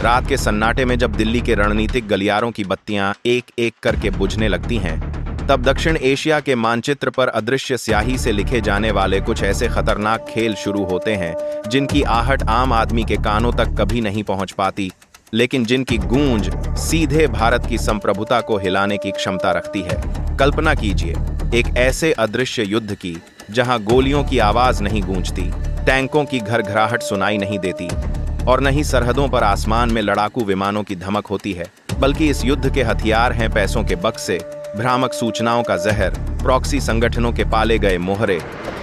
रात के सन्नाटे में जब दिल्ली के रणनीतिक गलियारों की बत्तियां एक एक करके बुझने लगती हैं, तब दक्षिण एशिया के मानचित्र पर अदृश्य स्याही से लिखे जाने वाले कुछ ऐसे खतरनाक खेल शुरू होते हैं जिनकी आहट आम आदमी के कानों तक कभी नहीं पहुंच पाती, लेकिन जिनकी गूंज सीधे भारत की संप्रभुता को हिलाने की क्षमता रखती है। कल्पना कीजिए एक ऐसे अदृश्य युद्ध की जहां गोलियों की आवाज नहीं गूंजती, टैंकों की घरघराहट सुनाई नहीं देती और न ही सरहदों पर आसमान में लड़ाकू विमानों की धमक होती है, बल्कि इस युद्ध के हथियार हैं पैसों के बक्से, भ्रामक सूचनाओं का जहर, प्रॉक्सी संगठनों के पाले गए मोहरे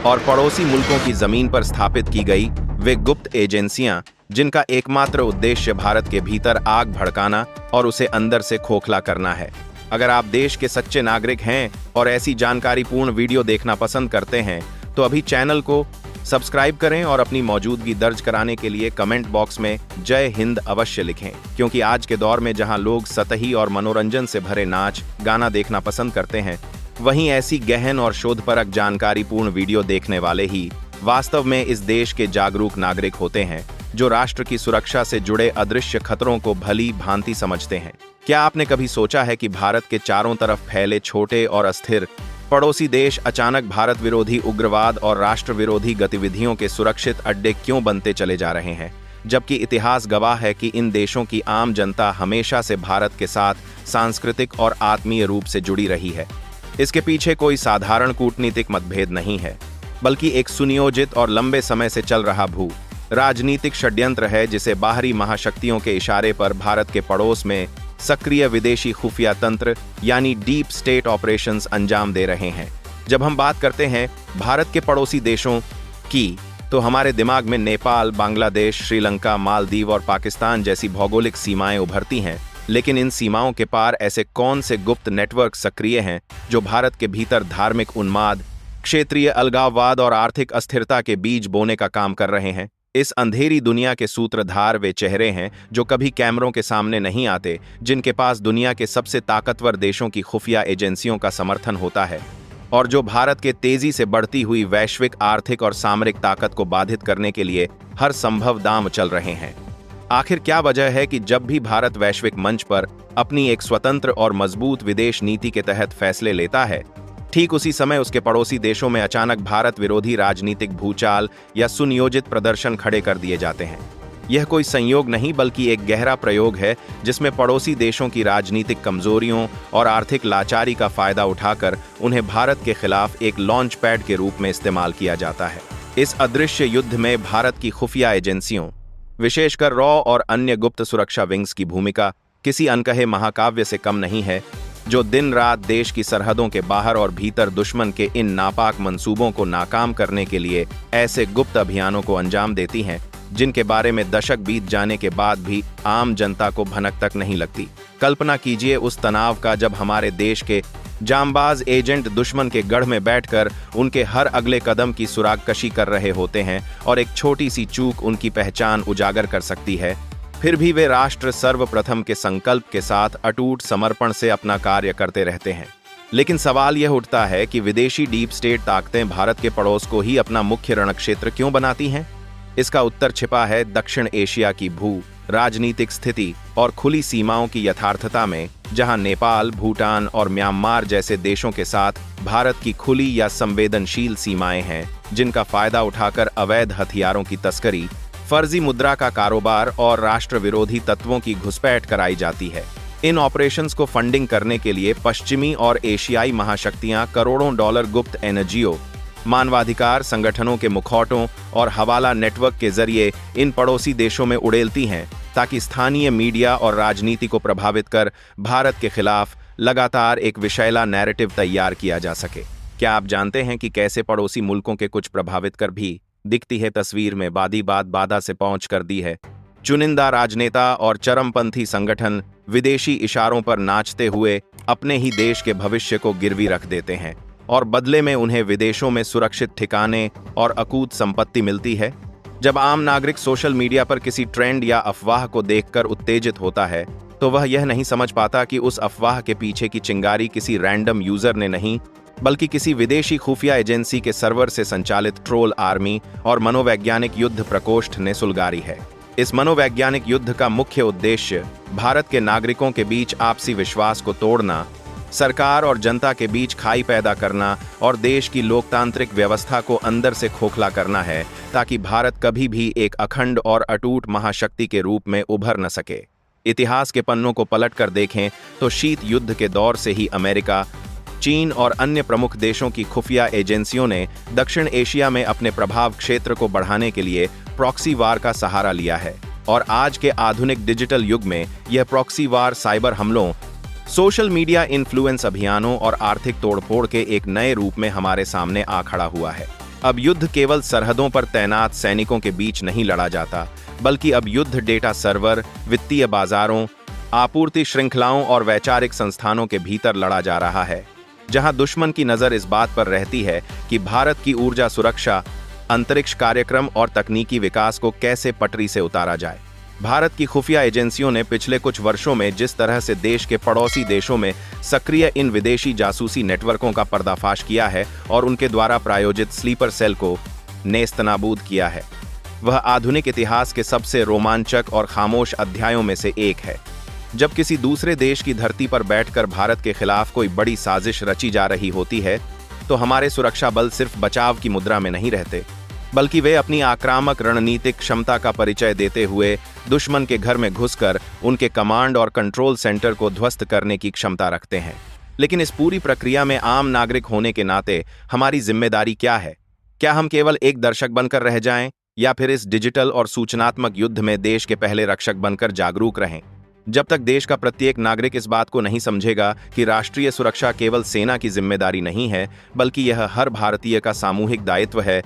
और पड़ोसी मुल्कों की जमीन पर स्थापित की गई वे गुप्त एजेंसियां जिनका एकमात्र उद्देश्य भारत के भीतर आग भड़काना और उसे अंदर से खोखला करना है। अगर आप देश के सच्चे नागरिक हैं और ऐसी जानकारीपूर्ण वीडियो देखना पसंद करते हैं तो अभी चैनल को सब्सक्राइब करें और अपनी मौजूदगी दर्ज कराने के लिए कमेंट बॉक्स में जय हिंद अवश्य लिखें, क्योंकि आज के दौर में जहां लोग सतही और मनोरंजन से भरे नाच गाना देखना पसंद करते हैं, वहीं ऐसी गहन और शोधपरक जानकारीपूर्ण वीडियो देखने वाले ही वास्तव में इस देश के जागरूक नागरिक होते हैं जो राष्ट्र की सुरक्षा से जुड़े अदृश्य खतरों को भली भांति समझते हैं। क्या आपने कभी सोचा है कि भारत के चारों तरफ फैले छोटे और अस्थिर पड़ोसी देश अचानक भारत विरोधी उग्रवाद और राष्ट्र विरोधी गतिविधियों के सुरक्षित अड्डे क्यों बनते चले जा रहे हैं, जबकि इतिहास गवाह है कि इन देशों की आम जनता हमेशा से भारत के साथ सांस्कृतिक और आत्मीय रूप से जुड़ी रही है। इसके पीछे कोई साधारण कूटनीतिक मतभेद नहीं है, बल्कि एक सुनियोजित और लंबे समय से चल रहा राजनीतिक षड्यंत्र है जिसे बाहरी महाशक्तियों के इशारे पर भारत के पड़ोस में सक्रिय विदेशी खुफिया तंत्र यानी डीप स्टेट ऑपरेशंस अंजाम दे रहे हैं। जब हम बात करते हैं भारत के पड़ोसी देशों की, तो हमारे दिमाग में नेपाल, बांग्लादेश, श्रीलंका, मालदीव और पाकिस्तान जैसी भौगोलिक सीमाएं उभरती हैं। लेकिन इन सीमाओं के पार ऐसे कौन से गुप्त नेटवर्क सक्रिय हैं जो भारत के भीतर धार्मिक उन्माद, क्षेत्रीय अलगाववाद और आर्थिक अस्थिरता के बीज बोने का काम कर रहे हैं? इस अंधेरी दुनिया के सूत्रधार वे चेहरे हैं जो कभी कैमरों के सामने नहीं आते, जिनके पास दुनिया के सबसे ताकतवर देशों की खुफिया एजेंसियों का समर्थन होता है और जो भारत के तेजी से बढ़ती हुई वैश्विक आर्थिक और सामरिक ताकत को बाधित करने के लिए हर संभव दांव चल रहे हैं। आखिर क्या वजह है कि जब भी भारत वैश्विक मंच पर अपनी एक स्वतंत्र और मजबूत विदेश नीति के तहत फैसले लेता है, ठीक उसी समय उसके पड़ोसी देशों में अचानक भारत विरोधी राजनीतिक भूचाल या सुनियोजित प्रदर्शन खड़े कर दिए जाते हैं? यह कोई संयोग नहीं बल्कि एक गहरा प्रयोग है जिसमें पड़ोसी देशों की राजनीतिक कमजोरियों और आर्थिक लाचारी का फायदा उठाकर उन्हें भारत के खिलाफ एक लॉन्च पैड के रूप में इस्तेमाल किया जाता है। इस अदृश्य युद्ध में भारत की खुफिया एजेंसियों, विशेषकर रॉ और अन्य गुप्त सुरक्षा विंग्स की भूमिका किसी अनकहे महाकाव्य से कम नहीं है, जो दिन रात देश की सरहदों के बाहर और भीतर दुश्मन के इन नापाक मंसूबों को नाकाम करने के लिए ऐसे गुप्त अभियानों को अंजाम देती हैं जिनके बारे में दशक बीत जाने के बाद भी आम जनता को भनक तक नहीं लगती। कल्पना कीजिए उस तनाव का जब हमारे देश के जांबाज एजेंट दुश्मन के गढ़ में बैठकर उनके हर अगले कदम की सुरागकशी कर रहे होते हैं और एक छोटी सी चूक उनकी पहचान उजागर कर सकती है। फिर भी वे राष्ट्र सर्वप्रथम के संकल्प के साथ अटूट समर्पण से अपना कार्य करते रहते हैं। लेकिन सवाल यह उठता है कि विदेशी डीप स्टेट ताकतें भारत के पड़ोस को ही अपना मुख्य रणक्षेत्र क्यों बनाती हैं? इसका उत्तर छिपा है दक्षिण एशिया की राजनीतिक स्थिति और खुली सीमाओं की यथार्थता में, जहां नेपाल, भूटान और म्यांमार जैसे देशों के साथ भारत की खुली या संवेदनशील सीमाएं हैं, जिनका फायदा उठाकर अवैध हथियारों की तस्करी, फर्जी मुद्रा का कारोबार और राष्ट्र विरोधी तत्वों की घुसपैठ कराई जाती है। इन ऑपरेशंस को फंडिंग करने के लिए पश्चिमी और एशियाई महाशक्तियां करोड़ों डॉलर गुप्त एनजीओ, मानवाधिकार संगठनों के मुखौटों और हवाला नेटवर्क के जरिए इन पड़ोसी देशों में उड़ेलती हैं, ताकि स्थानीय मीडिया और राजनीति को प्रभावित कर भारत के खिलाफ लगातार एक विषैला नैरेटिव तैयार किया जा सके। क्या आप जानते हैं कि कैसे पड़ोसी मुल्कों के कुछ प्रभावित कर भी दिखती है तस्वीर में वादी बात बाधा से पहुंच कर दी है? चुनिंदा राजनेता और चरमपंथी संगठन विदेशी इशारों पर नाचते हुए अपने ही देश के भविष्य को गिरवी रख देते हैं और बदले में उन्हें विदेशों में सुरक्षित ठिकाने और अकूत संपत्ति मिलती है। जब आम नागरिक सोशल मीडिया पर किसी ट्रेंड या अफवाह को देखकर उत्तेजित होता है, तो वह यह नहीं समझ पाता कि उस अफवाह के पीछे की चिंगारी किसी रैंडम यूजर ने नहीं, बल्कि किसी विदेशी खुफिया एजेंसी के सर्वर से संचालित ट्रोल आर्मी और मनोवैज्ञानिक युद्ध प्रकोष्ठ ने सुलगारी है। इस मनोवैज्ञानिक युद्ध का मुख्य उद्देश्य भारत के नागरिकों के बीच आपसी विश्वास को तोड़ना, सरकार और जनता के बीच खाई पैदा करना और देश की लोकतांत्रिक व्यवस्था को अंदर से खोखला करना है, ताकि भारत कभी भी एक अखंड और अटूट महाशक्ति के रूप में उभर न सके। इतिहास के पन्नों को पलटकर देखें तो शीत युद्ध के दौर से ही अमेरिका, चीन और अन्य प्रमुख देशों की खुफिया एजेंसियों ने दक्षिण एशिया में अपने प्रभाव क्षेत्र को बढ़ाने के लिए प्रॉक्सी वार का सहारा लिया है। और आज के आधुनिक डिजिटल युग में यह प्रॉक्सी वार साइबर हमलों, सोशल मीडिया इन्फ्लुएंस अभियानों और आर्थिक तोड़फोड़ के एक नए रूप में हमारे सामने आ खड़ा हुआ है। अब युद्ध केवल सरहदों पर तैनात सैनिकों के बीच नहीं लड़ा जाता, बल्कि अब युद्ध डेटा सर्वर, वित्तीय बाजारों, आपूर्ति श्रृंखलाओं और वैचारिक संस्थानों के भीतर लड़ा जा रहा है, जहां दुश्मन की नजर इस बात पर रहती है कि भारत की ऊर्जा सुरक्षा, अंतरिक्ष कार्यक्रम और तकनीकी विकास को कैसे पटरी से उतारा जाए। भारत की खुफिया एजेंसियों ने पिछले कुछ वर्षों में जिस तरह से देश के पड़ोसी देशों में सक्रिय इन विदेशी जासूसी नेटवर्कों का पर्दाफाश किया है और उनके द्वारा प्रायोजित स्लीपर सेल को नेस्तनाबूद किया है, वह आधुनिक इतिहास के सबसे रोमांचक और खामोश अध्यायों में से एक है। जब किसी दूसरे देश की धरती पर बैठकर भारत के खिलाफ कोई बड़ी साजिश रची जा रही होती है, तो हमारे सुरक्षा बल सिर्फ बचाव की मुद्रा में नहीं रहते, बल्कि वे अपनी आक्रामक रणनीतिक क्षमता का परिचय देते हुए दुश्मन के घर में घुसकर उनके कमांड और कंट्रोल सेंटर को ध्वस्त करने की क्षमता रखते हैं। लेकिन इस पूरी प्रक्रिया में आम नागरिक होने के नाते हमारी जिम्मेदारी क्या है? क्या हम केवल एक दर्शक बनकर रह जाएं, या फिर इस डिजिटल और सूचनात्मक युद्ध में देश के पहले रक्षक बनकर जागरूक रहें? जब तक देश का प्रत्येक नागरिक इस बात को नहीं समझेगा कि राष्ट्रीय सुरक्षा केवल सेना की जिम्मेदारी नहीं है, बल्कि यह हर भारतीय का सामूहिक दायित्व है,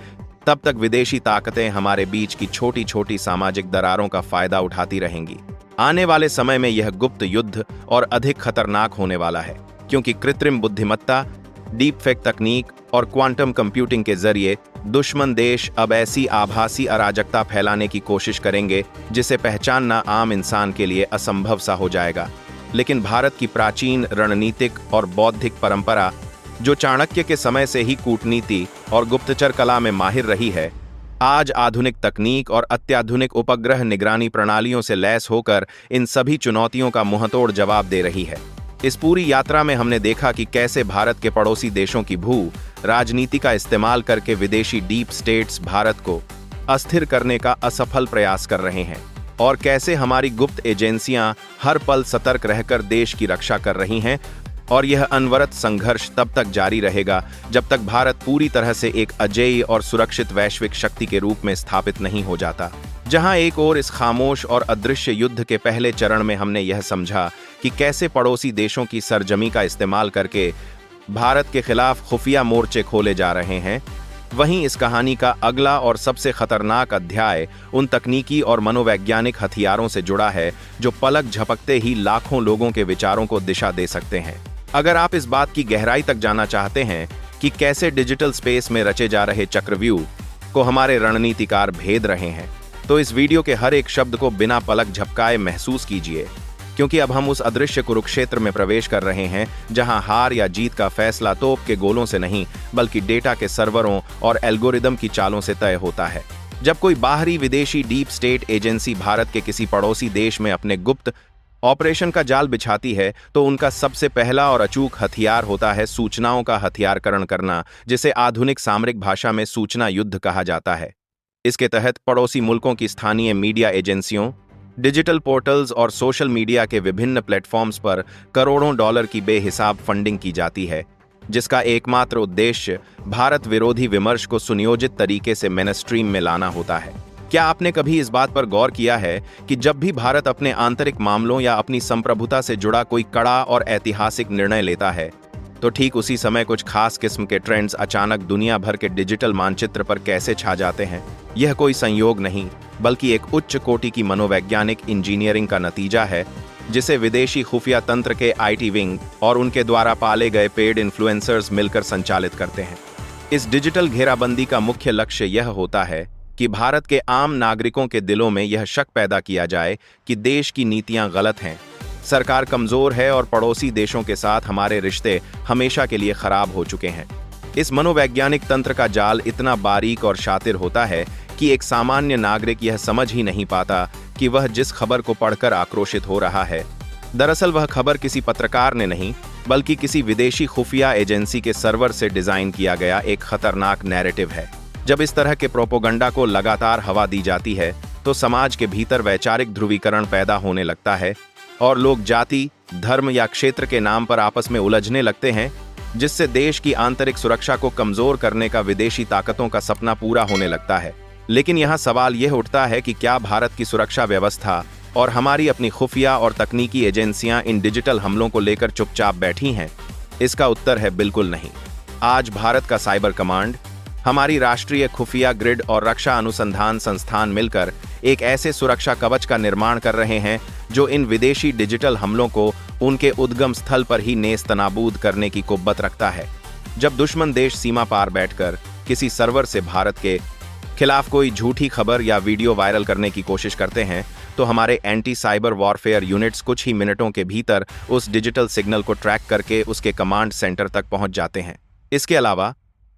तब तक विदेशी ताकतें हमारे बीच की छोटी छोटी सामाजिक दरारों का फायदा उठाती रहेंगी। आने वाले समय में यह गुप्त युद्ध और अधिक खतरनाक होने वाला है, क्योंकि कृत्रिम बुद्धिमत्ता, डीप फेक तकनीक और क्वांटम कंप्यूटिंग के जरिए दुश्मन देश अब ऐसी आभासी अराजकता फैलाने की कोशिश करेंगे जिसे पहचानना आम इंसान के लिए असंभव सा हो जाएगा। लेकिन भारत की प्राचीन रणनीतिक और बौद्धिक परंपरा, जो चाणक्य के समय से ही कूटनीति और गुप्तचर कला में माहिर रही है, आज आधुनिक तकनीक और अत्याधुनिक उपग्रह निगरानी प्रणालियों से लैस होकर इन सभी चुनौतियों का मुंहतोड़ जवाब दे रही है। इस पूरी यात्रा में हमने देखा कि कैसे भारत के पड़ोसी देशों की भू राजनीति का इस्तेमाल करके विदेशी डीप स्टेट्स भारत को अस्थिर करने का असफल प्रयास कर रहे हैं, और कैसे हमारी गुप्त एजेंसियां हर पल सतर्क रहकर देश की रक्षा कर रही हैं। और यह अनवरत संघर्ष तब तक जारी रहेगा जब तक भारत पूरी तरह से एक अजेय और सुरक्षित वैश्विक शक्ति के रूप में स्थापित नहीं हो जाता। जहां एक ओर इस खामोश और अदृश्य युद्ध के पहले चरण में हमने यह समझा कि कैसे पड़ोसी देशों की सरजमी का इस्तेमाल करके भारत के खिलाफ खुफिया मोर्चे खोले जा रहे हैं, वहीं इस कहानी का अगला और सबसे खतरनाक अध्याय उन तकनीकी और मनोवैज्ञानिक हथियारों से जुड़ा है जो पलक झपकते ही लाखों लोगों के विचारों को दिशा दे सकते हैं। अगर आप इस बात की गहराई तक जानना चाहते हैं कि कैसे डिजिटल स्पेस में रचे जा रहे चक्रव्यूह को हमारे रणनीतिकार भेद रहे हैं, तो इस वीडियो के हर एक शब्द को बिना पलक झपकाए महसूस कीजिए, क्योंकि अब हम उस अदृश्य कुरुक्षेत्र में प्रवेश कर रहे हैं जहां हार या जीत का फैसला तोप के गोलों से नहीं, बल्कि डेटा के सर्वरों और एल्गोरिदम की चालों से तय होता है। जब कोई बाहरी विदेशी डीप स्टेट एजेंसी भारत के किसी पड़ोसी देश में अपने गुप्त ऑपरेशन का जाल बिछाती है, तो उनका सबसे पहला और अचूक हथियार होता है सूचनाओं का हथियारकरण करना, जिसे आधुनिक सामरिक भाषा में सूचना युद्ध कहा जाता है। इसके तहत पड़ोसी मुल्कों की स्थानीय मीडिया एजेंसियों, डिजिटल पोर्टल्स और सोशल मीडिया के विभिन्न प्लेटफॉर्म्स पर करोड़ों डॉलर की बेहिसाब फंडिंग की जाती है, जिसका एकमात्र उद्देश्य भारत विरोधी विमर्श को सुनियोजित तरीके से मेनस्ट्रीम में लाना होता है। क्या आपने कभी इस बात पर गौर किया है कि जब भी भारत अपने आंतरिक मामलों या अपनी संप्रभुता से जुड़ा कोई कड़ा और ऐतिहासिक निर्णय लेता है, तो ठीक उसी समय कुछ खास किस्म के ट्रेंड्स अचानक दुनिया भर के डिजिटल मानचित्र पर कैसे छा जाते हैं? यह कोई संयोग नहीं, बल्कि एक उच्च कोटि की मनोवैज्ञानिक इंजीनियरिंग का नतीजा है, जिसे विदेशी खुफिया तंत्र के आईटी विंग और उनके द्वारा पाले गए पेड इन्फ्लुएंसर्स मिलकर संचालित करते हैं। इस डिजिटल घेराबंदी का मुख्य लक्ष्य यह होता है कि भारत के आम नागरिकों के दिलों में यह शक पैदा किया जाए कि देश की नीतियां गलत हैं, सरकार कमजोर है और पड़ोसी देशों के साथ हमारे रिश्ते हमेशा के लिए खराब हो चुके हैं। इस मनोवैज्ञानिक तंत्र का जाल इतना बारीक और शातिर होता है कि एक सामान्य नागरिक यह समझ ही नहीं पाता कि वह जिस खबर को पढ़कर आक्रोशित हो रहा है, दरअसल वह खबर किसी पत्रकार ने नहीं बल्कि किसी विदेशी खुफिया एजेंसी के सर्वर से डिजाइन किया गया एक खतरनाक नैरेटिव है। जब इस तरह के प्रोपोगंडा को लगातार हवा दी जाती है तो समाज के भीतर वैचारिक ध्रुवीकरण पैदा होने लगता है और लोग जाति, धर्म या क्षेत्र के नाम पर आपस में उलझने लगते हैं, जिससे देश की आंतरिक सुरक्षा को कमजोर करने का विदेशी ताकतों का सपना पूरा होने लगता है। लेकिन यहाँ सवाल यह उठता है कि क्या भारत की सुरक्षा व्यवस्था और हमारी अपनी खुफिया और तकनीकी एजेंसियां इन डिजिटल हमलों को लेकर चुपचाप बैठी हैं? इसका उत्तर है बिल्कुल नहीं। आज भारत का साइबर कमांड, हमारी राष्ट्रीय खुफिया ग्रिड और रक्षा अनुसंधान संस्थान मिलकर एक ऐसे सुरक्षा कवच का निर्माण कर रहे हैं जो इन विदेशी डिजिटल हमलों को उनके उद्गम स्थल पर ही नेस्तनाबूद करने की कुव्वत रखता है। जब दुश्मन देश सीमा पार बैठकर किसी सर्वर से भारत के खिलाफ कोई झूठी खबर या वीडियो वायरल करने की कोशिश करते हैं तो हमारे एंटी साइबर वॉरफेयर यूनिट्स कुछ ही मिनटों के भीतर उस डिजिटल सिग्नल को ट्रैक करके उसके कमांड सेंटर तक पहुंच जाते हैं। इसके अलावा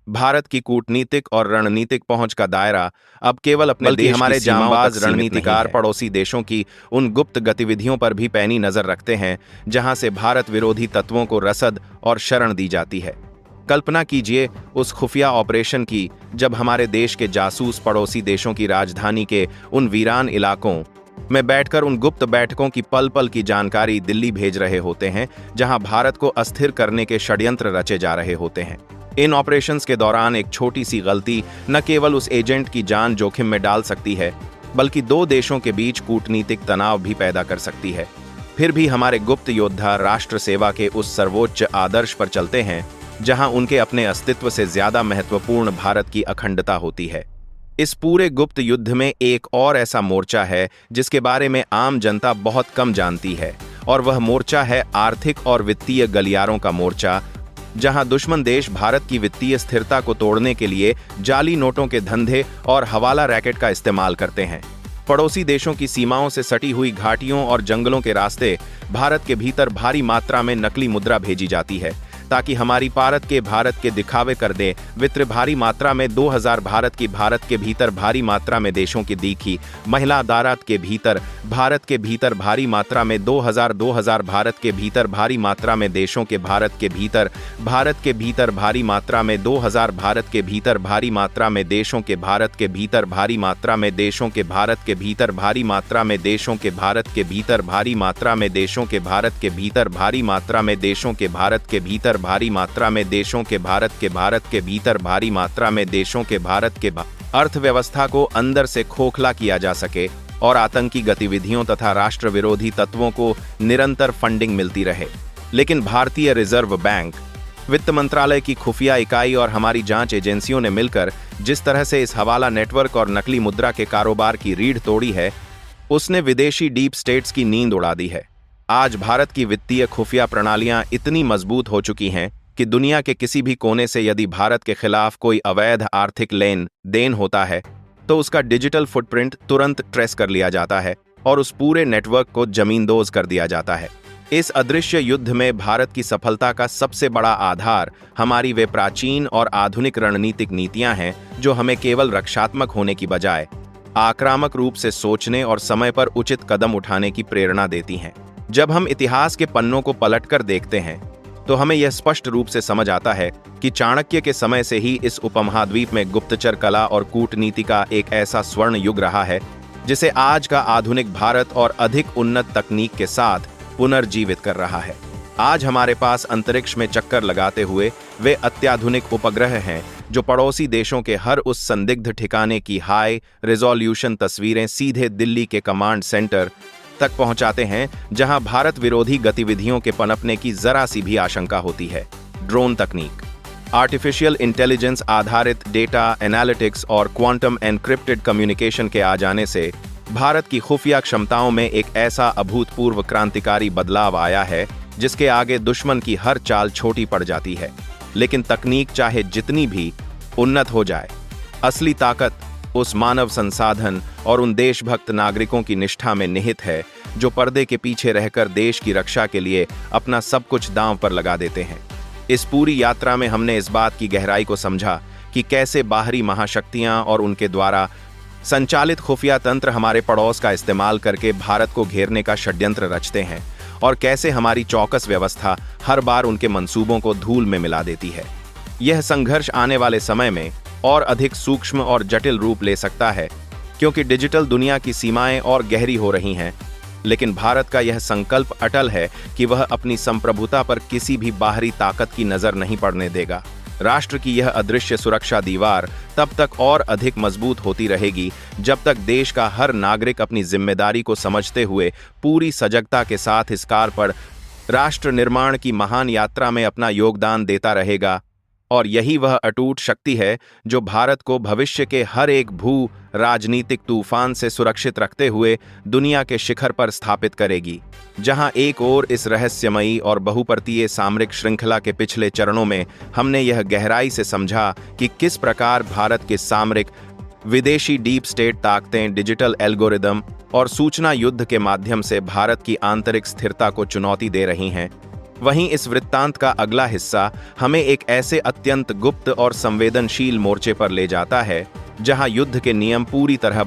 भारत की कूटनीतिक और रणनीतिक पहुंच का दायरा अब केवल अपने देश हमारे जांबाज रणनीतिकार पड़ोसी देशों की उन गुप्त गतिविधियों पर भी पैनी नजर रखते हैं जहां से भारत विरोधी तत्वों को रसद और शरण दी जाती है। कल्पना कीजिए उस खुफिया ऑपरेशन की जब हमारे देश के जासूस पड़ोसी देशों की राजधानी के उन वीरान इलाकों में बैठकर उन गुप्त बैठकों की पल पल की जानकारी दिल्ली भेज रहे होते हैं जहां भारत को अस्थिर करने के षड्यंत्र रचे जा रहे होते हैं। इन ऑपरेशंस के दौरान एक छोटी सी गलती न केवल उस एजेंट की जान जोखिम में डाल सकती है बल्कि दो देशों के बीच कूटनीतिक तनाव भी पैदा कर सकती है। फिर भी हमारे गुप्त योद्धा राष्ट्र सेवा के उस सर्वोच्च आदर्श पर चलते हैं जहां उनके अपने अस्तित्व से ज्यादा महत्वपूर्ण भारत की अखंडता होती है। इस पूरे गुप्त युद्ध में एक और ऐसा मोर्चा है जिसके बारे में आम जनता बहुत कम जानती है और वह मोर्चा है आर्थिक और वित्तीय गलियारों का मोर्चा, जहां दुश्मन देश भारत की वित्तीय स्थिरता को तोड़ने के लिए जाली नोटों के धंधे और हवाला रैकेट का इस्तेमाल करते हैं। पड़ोसी देशों की सीमाओं से सटी हुई घाटियों और जंगलों के रास्ते भारत के भीतर भारी मात्रा में नकली मुद्रा भेजी जाती है ताकि हमारी भारत के दिखावे कर दे। वित्त भारी मात्रा में 2000 भारत के भीतर भारी मात्रा में देशों की दीखी महिला दारात के भीतर भारत के भीतर भारी मात्रा में 2000 भारत के भीतर भारी मात्रा में देशों के भारत के भीतर भारी मात्रा में 2000 भारत के भीतर भारी मात्रा में देशों के भारत के भीतर भारी मात्रा में देशों के भारत के भीतर भारी मात्रा में देशों के भारत के भीतर भारी मात्रा में देशों के भारत के भीतर भारी मात्रा में देशों के भारत के भीतर भारी मात्रा में देशों के भारत के भीतर भारी मात्रा में देशों के भारत के अर्थव्यवस्था को अंदर से खोखला किया जा सके और आतंकी गतिविधियों तथा राष्ट्र विरोधी तत्वों को निरंतर फंडिंग मिलती रहे। लेकिन भारतीय रिजर्व बैंक, वित्त मंत्रालय की खुफिया इकाई और हमारी जांच एजेंसियों ने मिलकर जिस तरह से इस हवाला नेटवर्क और नकली मुद्रा के कारोबार की रीढ़ तोड़ी है, उसने विदेशी डीप स्टेट्स की नींद उड़ा दी है। आज भारत की वित्तीय खुफिया प्रणालियां इतनी मजबूत हो चुकी हैं कि दुनिया के किसी भी कोने से यदि भारत के खिलाफ कोई अवैध आर्थिक लेन देन होता है तो उसका डिजिटल फुटप्रिंट तुरंत ट्रेस कर लिया जाता है और उस पूरे नेटवर्क को जमींदोज कर दिया जाता है। इस अदृश्य युद्ध में भारत की सफलता का सबसे बड़ा आधार हमारी वे प्राचीन और आधुनिक रणनीतिक नीतियां हैं जो हमें केवल रक्षात्मक होने की बजाय आक्रामक रूप से सोचने और समय पर उचित कदम उठाने की प्रेरणा देती हैं। जब हम इतिहास के पन्नों को पलटकर देखते हैं तो हमें यह स्पष्ट रूप से समझ आता है कि चाणक्य के समय से ही इस उपमहाद्वीप में गुप्तचर कला और कूटनीति का एक ऐसा स्वर्ण युग रहा है जिसे आज का आधुनिक भारत और अधिक उन्नत तकनीक के साथ पुनर्जीवित कर रहा है। आज हमारे पास अंतरिक्ष में चक्कर लगाते हुए वे अत्याधुनिक उपग्रह हैं जो पड़ोसी देशों के हर उस संदिग्ध ठिकाने की हाई रिजोल्यूशन तस्वीरें सीधे दिल्ली के कमांड सेंटर तक पहुंचाते हैं जहां भारत विरोधी गतिविधियों के पनपने की जरा सी भी आशंका होती है। ड्रोन तकनीक, आर्टिफिशियल इंटेलिजेंस आधारित डेटा एनालिटिक्स और क्वांटम एनक्रिप्टेड कम्युनिकेशन के आ जाने से भारत की खुफिया क्षमताओं में एक ऐसा अभूतपूर्व क्रांतिकारी बदलाव आया है जिसके आगे दुश्मन की हर चाल छोटी पड़ जाती है। लेकिन तकनीक चाहे जितनी भी उन्नत हो जाए, असली ताकत उस मानव संसाधन और उन देशभक्त नागरिकों की निष्ठा में निहित है जो पर्दे के पीछे रहकर देश की रक्षा के लिए अपना सब कुछ दांव पर लगा देते हैं। इस पूरी यात्रा में हमने इस बात की गहराई को समझा कि कैसे बाहरी महाशक्तियां और उनके द्वारा संचालित खुफिया तंत्र हमारे पड़ोस का इस्तेमाल करके भारत को घेरने का षड्यंत्र रचते हैं और कैसे हमारी चौकस व्यवस्था हर बार उनके मंसूबों को धूल में मिला देती है। यह संघर्ष आने वाले समय में और अधिक सूक्ष्म और जटिल रूप ले सकता है, क्योंकि डिजिटल दुनिया की सीमाएं और गहरी हो रही हैं। लेकिन भारत का यह संकल्प अटल है कि वह अपनी संप्रभुता पर किसी भी बाहरी ताकत की नजर नहीं पड़ने देगा। राष्ट्र की यह अदृश्य सुरक्षा दीवार तब तक और अधिक मजबूत होती रहेगी जब तक देश का हर नागरिक अपनी जिम्मेदारी को समझते हुए पूरी सजगता के साथ इस कार पर राष्ट्र निर्माण की महान यात्रा में अपना योगदान देता रहेगा। और यही वह अटूट शक्ति है जो भारत को भविष्य के हर एक भू राजनीतिक तूफान से सुरक्षित रखते हुए दुनिया के शिखर पर स्थापित करेगी। जहां एक ओर इस रहस्यमयी और बहुपर्तीय सामरिक श्रृंखला के पिछले चरणों में हमने यह गहराई से समझा कि किस प्रकार भारत के सामरिक, विदेशी डीप स्टेट ताकतें, डिजिटल एल्गोरिदम और सूचना युद्ध के माध्यम से भारत की आंतरिक स्थिरता को चुनौती दे रही हैं, वहीं इस वृत्तांत का अगला हिस्सा हमें एक ऐसे अत्यंत गुप्त और संवेदनशील मोर्चे पर ले जाता है जहां युद्ध के नियम पूरी तरह